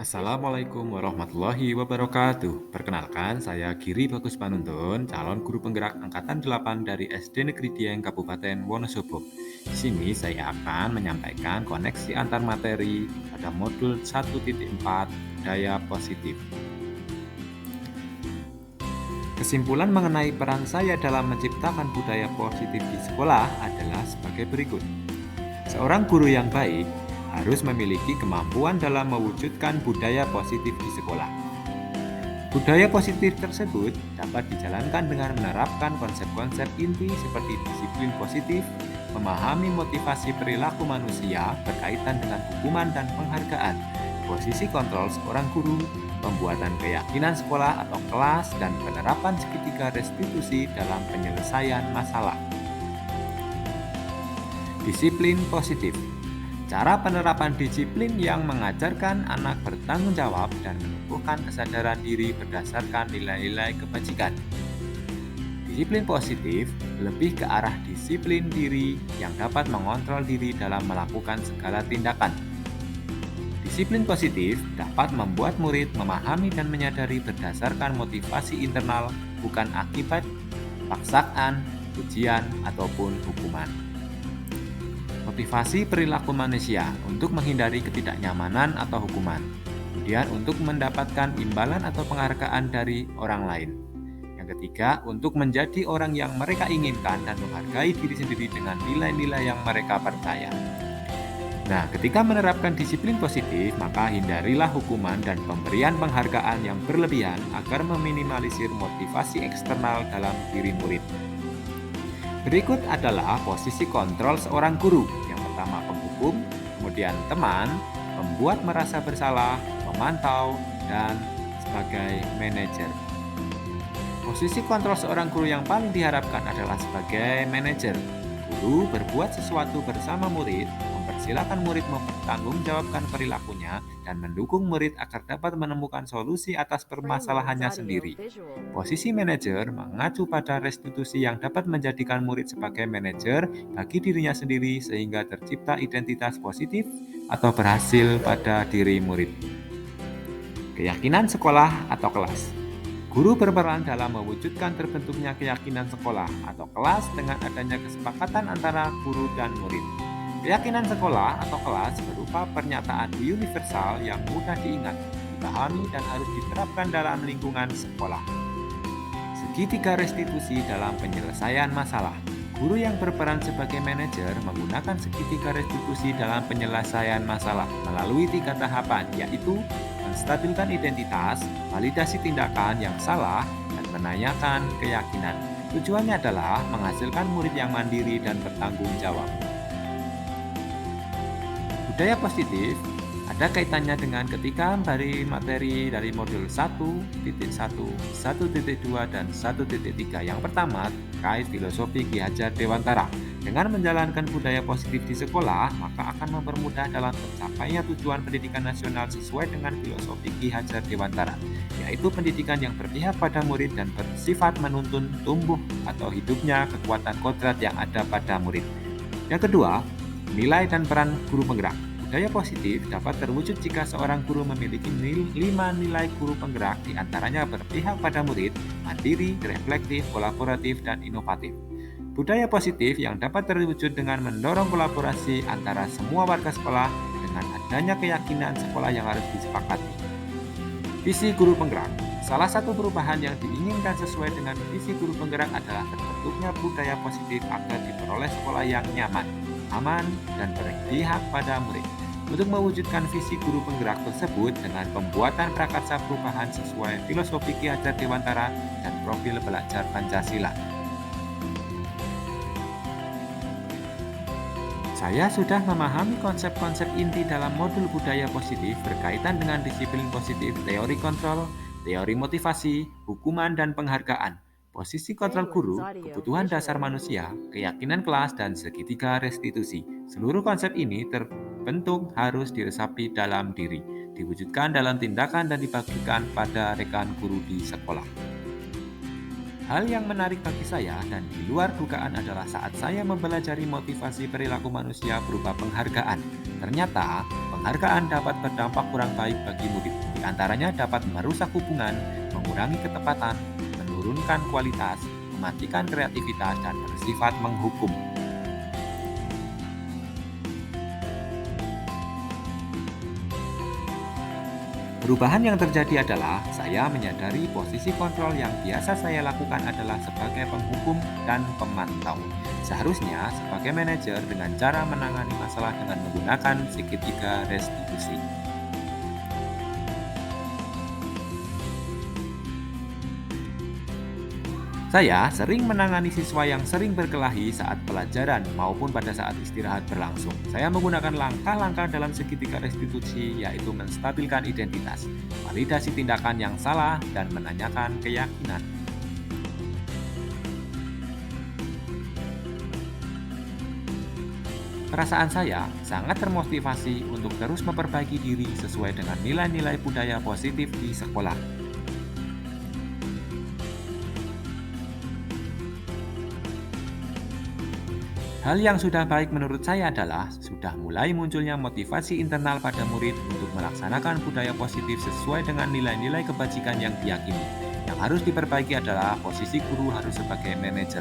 Assalamualaikum warahmatullahi wabarakatuh. Perkenalkan, saya Giri Bagus Panuntun, calon guru penggerak Angkatan 8 dari SD Negeri Dieng Kabupaten Wonosobo. Di sini saya akan menyampaikan koneksi antar materi pada modul 1.4 Budaya Positif. Kesimpulan mengenai peran saya dalam menciptakan budaya positif di sekolah adalah sebagai berikut. Seorang guru yang baik harus memiliki kemampuan dalam mewujudkan budaya positif di sekolah. Budaya positif tersebut dapat dijalankan dengan menerapkan konsep-konsep inti seperti disiplin positif, memahami motivasi perilaku manusia berkaitan dengan hukuman dan penghargaan, posisi kontrol seorang guru, pembuatan keyakinan sekolah atau kelas, dan penerapan segitiga restitusi dalam penyelesaian masalah. Disiplin positif. Cara penerapan disiplin yang mengajarkan anak bertanggung jawab dan menumbuhkan kesadaran diri berdasarkan nilai-nilai kebajikan. Disiplin positif lebih ke arah disiplin diri yang dapat mengontrol diri dalam melakukan segala tindakan. Disiplin positif dapat membuat murid memahami dan menyadari berdasarkan motivasi internal, bukan akibat paksaan, ujian, ataupun hukuman. Motivasi perilaku manusia untuk menghindari ketidaknyamanan atau hukuman. Kemudian untuk mendapatkan imbalan atau penghargaan dari orang lain. Yang ketiga, untuk menjadi orang yang mereka inginkan dan menghargai diri sendiri dengan nilai-nilai yang mereka percaya. Nah, ketika menerapkan disiplin positif, maka hindarilah hukuman dan pemberian penghargaan yang berlebihan agar meminimalisir motivasi eksternal dalam diri murid. Berikut adalah posisi kontrol seorang guru. Yang pertama penghukum, kemudian teman, membuat merasa bersalah, memantau, dan sebagai manajer. Posisi kontrol seorang guru yang paling diharapkan adalah sebagai manajer. Guru berbuat sesuatu bersama murid, mempersilahkan murid mempertanggungjawabkan perilakunya, dan mendukung murid agar dapat menemukan solusi atas permasalahannya sendiri. Posisi manajer mengacu pada restitusi yang dapat menjadikan murid sebagai manajer bagi dirinya sendiri sehingga tercipta identitas positif atau berhasil pada diri murid. Keyakinan sekolah atau kelas. Guru berperan dalam mewujudkan terbentuknya keyakinan sekolah atau kelas dengan adanya kesepakatan antara guru dan murid. Keyakinan sekolah atau kelas berupa pernyataan universal yang mudah diingat, dipahami, dan harus diterapkan dalam lingkungan sekolah. Segitiga restitusi dalam penyelesaian masalah. Guru yang berperan sebagai manajer menggunakan segitiga restitusi dalam penyelesaian masalah melalui 3 tahapan, yaitu menstabilkan identitas, validasi tindakan yang salah, dan menanyakan keyakinan. Tujuannya adalah menghasilkan murid yang mandiri dan bertanggung jawab. Budaya positif ada kaitannya dengan ketika materi dari modul 1.1, 1.2, dan 1.3. Yang pertama, terkait filosofi Ki Hajar Dewantara. Dengan menjalankan budaya positif di sekolah, maka akan mempermudah dalam tercapainya tujuan pendidikan nasional sesuai dengan filosofi Ki Hajar Dewantara, yaitu pendidikan yang berpihak pada murid dan bersifat menuntun tumbuh atau hidupnya kekuatan kodrat yang ada pada murid. Yang kedua, nilai dan peran guru penggerak. Budaya positif dapat terwujud jika seorang guru memiliki 5 nilai guru penggerak, diantaranya berpihak pada murid, mandiri, reflektif, kolaboratif, dan inovatif. Budaya positif yang dapat terwujud dengan mendorong kolaborasi antara semua warga sekolah dengan adanya keyakinan sekolah yang harus disepakati. Visi guru penggerak. Salah satu perubahan yang diinginkan sesuai dengan visi guru penggerak adalah terbentuknya budaya positif agar diperoleh sekolah yang nyaman, aman, dan berpihak pada murid. Untuk mewujudkan visi guru penggerak tersebut dengan pembuatan prakarsa perubahan sesuai filosofi Ki Hajar Dewantara dan profil belajar Pancasila. Saya sudah memahami konsep-konsep inti dalam modul budaya positif berkaitan dengan disiplin positif, teori kontrol, teori motivasi, hukuman, dan penghargaan, posisi kontrol guru, kebutuhan dasar manusia, keyakinan kelas, dan segitiga restitusi. Seluruh konsep ini terbentuk harus diresapi dalam diri, diwujudkan dalam tindakan dan dibagikan pada rekan guru di sekolah. Hal yang menarik bagi saya dan di luar dugaan adalah saat saya mempelajari motivasi perilaku manusia berupa penghargaan. Ternyata, penghargaan dapat berdampak kurang baik bagi murid. Di antaranya dapat merusak hubungan, mengurangi ketepatan, menurunkan kualitas, mematikan kreativitas, dan bersifat menghukum. Perubahan yang terjadi adalah saya menyadari posisi kontrol yang biasa saya lakukan adalah sebagai penghukum dan pemantau. Seharusnya sebagai manajer dengan cara menangani masalah dengan menggunakan segitiga restitusi. Saya sering menangani siswa yang sering berkelahi saat pelajaran maupun pada saat istirahat berlangsung. Saya menggunakan langkah-langkah dalam segitiga restitusi, yaitu menstabilkan identitas, validasi tindakan yang salah, dan menanyakan keyakinan. Perasaan saya sangat termotivasi untuk terus memperbaiki diri sesuai dengan nilai-nilai budaya positif di sekolah. Hal yang sudah baik menurut saya adalah sudah mulai munculnya motivasi internal pada murid untuk melaksanakan budaya positif sesuai dengan nilai-nilai kebajikan yang diyakini. Yang harus diperbaiki adalah posisi guru harus sebagai manajer.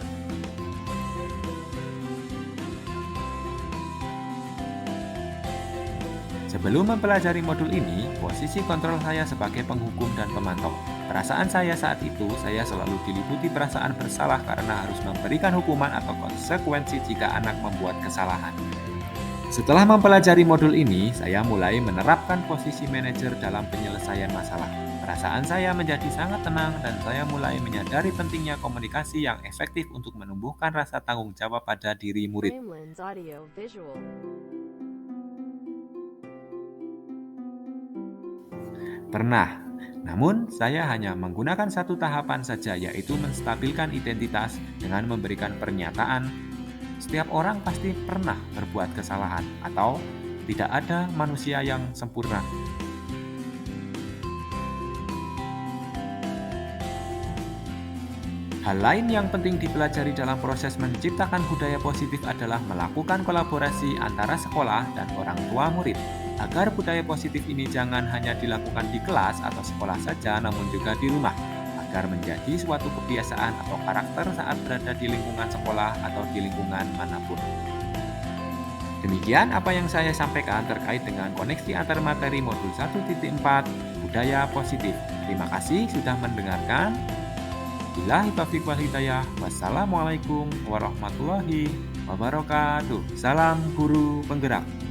Sebelum mempelajari modul ini, posisi kontrol saya sebagai penghukum dan pemantau. Perasaan saya saat itu, saya selalu diliputi perasaan bersalah karena harus memberikan hukuman atau konsekuensi jika anak membuat kesalahan. Setelah mempelajari modul ini, saya mulai menerapkan posisi manajer dalam penyelesaian masalah. Perasaan saya menjadi sangat tenang dan saya mulai menyadari pentingnya komunikasi yang efektif untuk menumbuhkan rasa tanggung jawab pada diri murid. Framelins Audio Visual. Pernah, namun saya hanya menggunakan satu tahapan saja, yaitu menstabilkan identitas dengan memberikan pernyataan. Setiap orang pasti pernah berbuat kesalahan, atau tidak ada manusia yang sempurna. Hal lain yang penting dipelajari dalam proses menciptakan budaya positif adalah melakukan kolaborasi antara sekolah dan orang tua murid. Agar budaya positif ini jangan hanya dilakukan di kelas atau sekolah saja, namun juga di rumah. Agar menjadi suatu kebiasaan atau karakter saat berada di lingkungan sekolah atau di lingkungan manapun. Demikian apa yang saya sampaikan terkait dengan koneksi antar materi modul 1.4 Budaya Positif. Terima kasih sudah mendengarkan. Billahi taufiq wal hidayah. Wassalamualaikum warahmatullahi wabarakatuh. Salam guru penggerak.